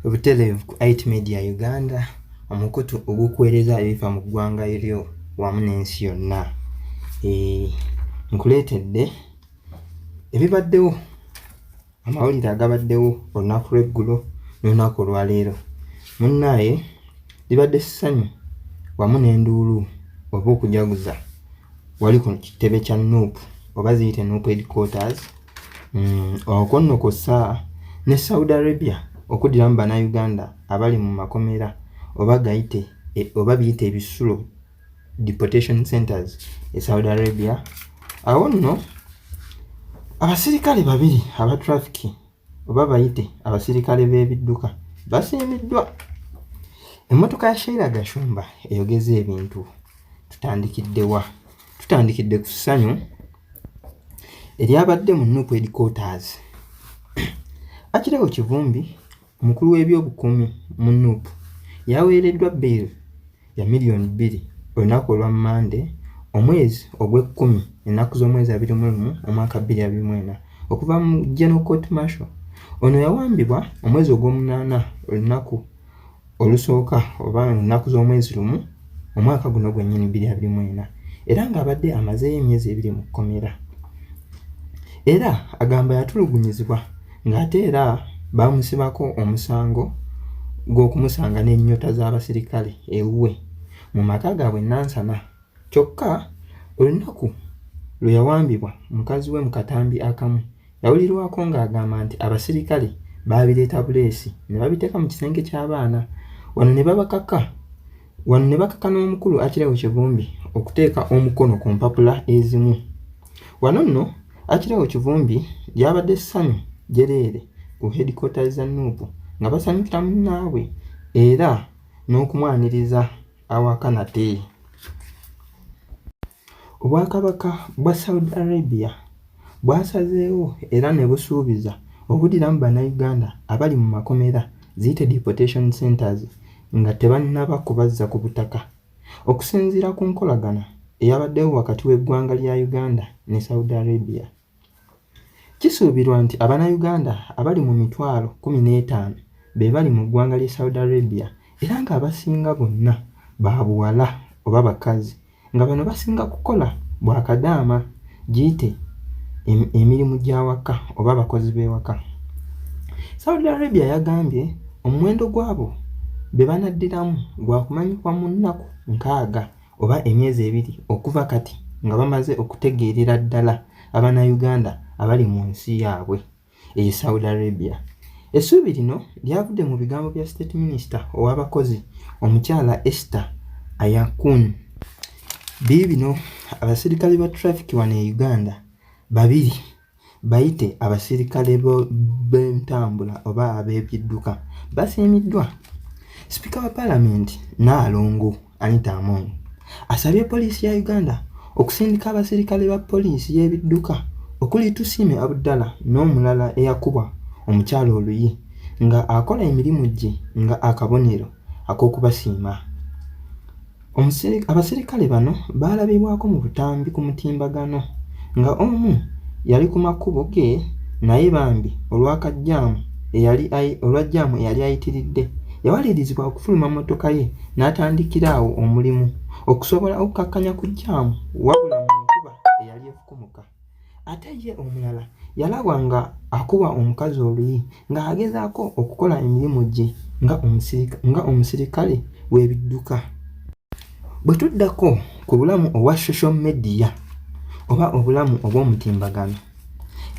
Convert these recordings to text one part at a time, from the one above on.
Obutelevu ku IT Media Uganda, omukutu ogukuweereza ebifa mu ggwanga eryo wamu n'ensi yonna. Nkuleetedde ebibaddewo, amawulire agabaddewo olunaku lw'eggulo n'olunaku olwaleero. Munnaaye libadde essanyu wamu n'enduulu oba okujaguza wali ku kitebe kya NUP oba ziyite NUP headquarters. Okwo nno kw'ossa ne Saudi Arabia okuddiramu bannayuganda abali mu makomera oba gayite oba biyite ebisulo deportation centers e Saudi Arabia. Awo nno abasirikale babiri aba traffic oba bayite abasirikale b'ebidduka basiimiddwa. Emmotoka ya Sheila Gashumba eyogeza ebintu. Tutandikidde ku ssanyu eryabadde mu NUP headquarters. Achileo Kivumbi, omukulu w'ebyobukuumi mu NUP, yaweereddwa bail ya million 2 olunaku olwa Mande omwezi ogw'Ekkumi ennaku z'omwezi 21 omwaka 2024 okuva mu General Court Martial. Ono yawambibwa omwezi ogw'Omunaana olunaku olusooka oba ennaku z'omwezi lumu omwaka guno gwennyini 2024 era ng'abadde amazeeyo emyezi 2 mu kkomera. Era agamba yatulugunyizibwa ng'ate era baamusibako omusango gw'okumusanga n'ennyota z'abasirikale ewuwe mu maka gaabwe Nansana. Kyokka olunaku lwe yawambibwa mukazi we mu katambi akamu yawulirwako ng'agamba nti abasirikale baabireeta buleesi ne babiteeka mu kisenge ky'abaana. Wano ne bakaka n'omukulu Achileo Kivumbi okuteeka omukono ku mpapula ezimu. Wano nno Achileo Kivumbi lyabadde essanyu jereere ku headquarters za NUP nga basanyukira munnaabwe era n'okumwaniriza awaka nate. Obwakabaka bwa Saudi Arabia bwasazeewo era ne busuubiza okuddiramu bannayuganda abali mu makomera ziyite deportation centers nga tebannaba kubazza ku butaka, okusinziira ku nkolagana eyabaddewo wakati w'eggwanga lya Uganda ne Saudi Arabia. Kisuubirwa nti abannayuganda abali mu mitwalo 15 be bali mu ggwanga lya Saudi Arabia era ng'abasinga bonna baabuwala oba bakazi, nga bano basinga kukola bwakadaama giyite emirimu gy'awaka oba abakozi b'ewaka. Saudi Arabia yagambye omuwendo gwabo be banaddiramu gwakumanyikwa mu nnaku 6 oba emyezi 2 okuva kati nga bamaze okutegeerera ddala abannayuganda abali mu nsi yaabwe eyo Saudi Arabia. Essuubi lino lyavudde mu bigambo bya State Minister ow'abakozi omukyala Esther Ayakun. Bino abasirikale ba traffic wano e Uganda babiri bayite abasirikale b'entambula oba ab'ebidduka basiimiddwa. Speaker wa Parliament Naalongo Anita Among asabye poliisi ya Uganda okusindika abasirikale ba poliisi y'ebidduka okuli Tusime Abdallah n'omulala eyakubwa omukyalo oluyi nga akola emirimu gye nga akabonero ak'okubasiima. Abasirikale bano baalabibwako mu butambi ku mutimbagano nga omu yali ku makubo ge naye bambi olw'ajjaamu eyali ayitiridde yawalirizibwa okufuluma mmotoka ye n'atandikira awo omulimu okusobola okukakkanya ku jjaamu wabula mu nkuba eyali efukumuka. Ate ye omulala yalabwa nga akuba omukazi oluyi ng'agezaako okukola emirimu gye nga omusirikale w'ebidduka. Bwe tuddako ku bulamu obwa social media oba obulamu obw'omutimbagano,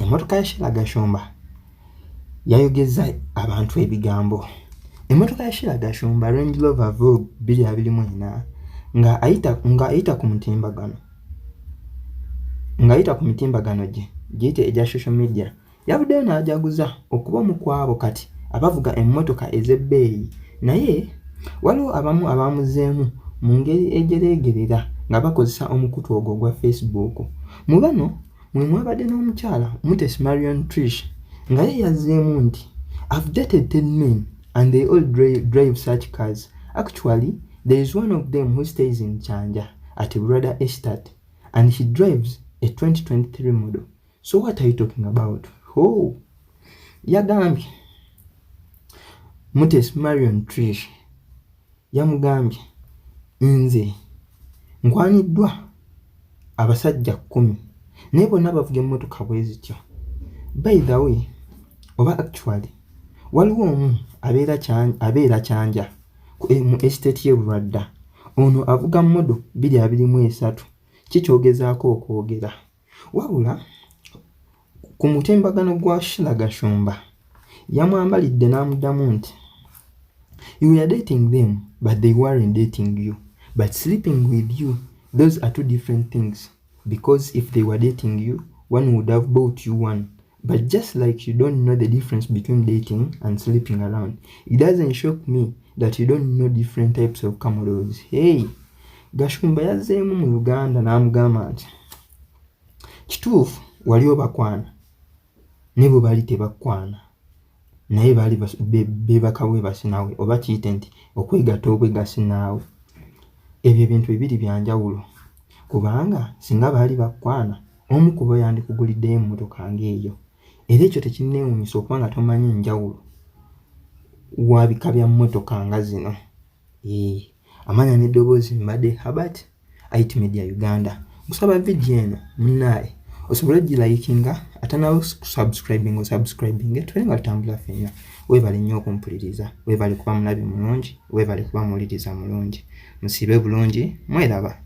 emmotoka ya Sheila Gashumba yayogeza abantu ebigambo. Emmotoka ya Sheila Gashumba Range Rover Vogue 2024 nga ayita ku mitimbagano gye giyite egya social media yavuddeyo n'ajaguza okuba omu ku abo kati abavuga emmotoka ez'ebbeeyi, naye waliwo abamu abamuzeemu mu ngeri ejereegerera nga bakozesa omukutu ogwo ogwa Facebook. Mu bano mwe mwabadde n'omukyala Mutesi Marion Trish nga ye yazzeemu nti I've dated 10 men and they all drive such cars. Actually, there is one of them who stays in Chanja at Brother Estate and he drives a 2023 model. So what are you talking about? Yagambye Mutesi Marion Trish yamugambye nze nkwaniddwa abasajja 10 naye bonna bavuga emmotoka bwe zityo. By the way, oba actually waliwo omu abeera Kyanja mu estate y'e Buladda. Ono avuga mmodo 223 kikyogezaako okwogera. Wabula ku mutimbagano gwa Shila Gashumba yamwambalidde n'amuddamu nti you were dating them but they weren't dating you, but sleeping with you, those are two different things, because if they were dating you, one would have bought you one, but just like you don't know the difference between dating and sleeping around, it doesn't shock me that you don't know different types of cameras. Hey, Gashumba yazzeemu mu Uganda n'amugamba nti kituufu wali obakwana ne bwe bali tebakwana naye baali beebakawe basinawe, oba kiyite nti okwegatta obwegasi naawe. Ebyo ebintu bibiri bya njawulo, kubanga singa baali bakwana omu ku bo yandikuguliddeyo emmotoka ng'eyo. Era ekyo tekinneewuunyisa okuba nga tomanyi enjawulo wa bika bya mmotoka nga zino. Amanya n'eddoboozi mbadde Habat, IT Media Uganda. Musaba vidiyo eno munnaaye osobola ogirayikinga ate nawe subscribing tule nga tutambula ffenna. Weebale nnyo okumpuliriza, weebale kuba mulabi mulungi, weebale kuba muwuliriza mulungi. Musiibe bulungi, mweraba.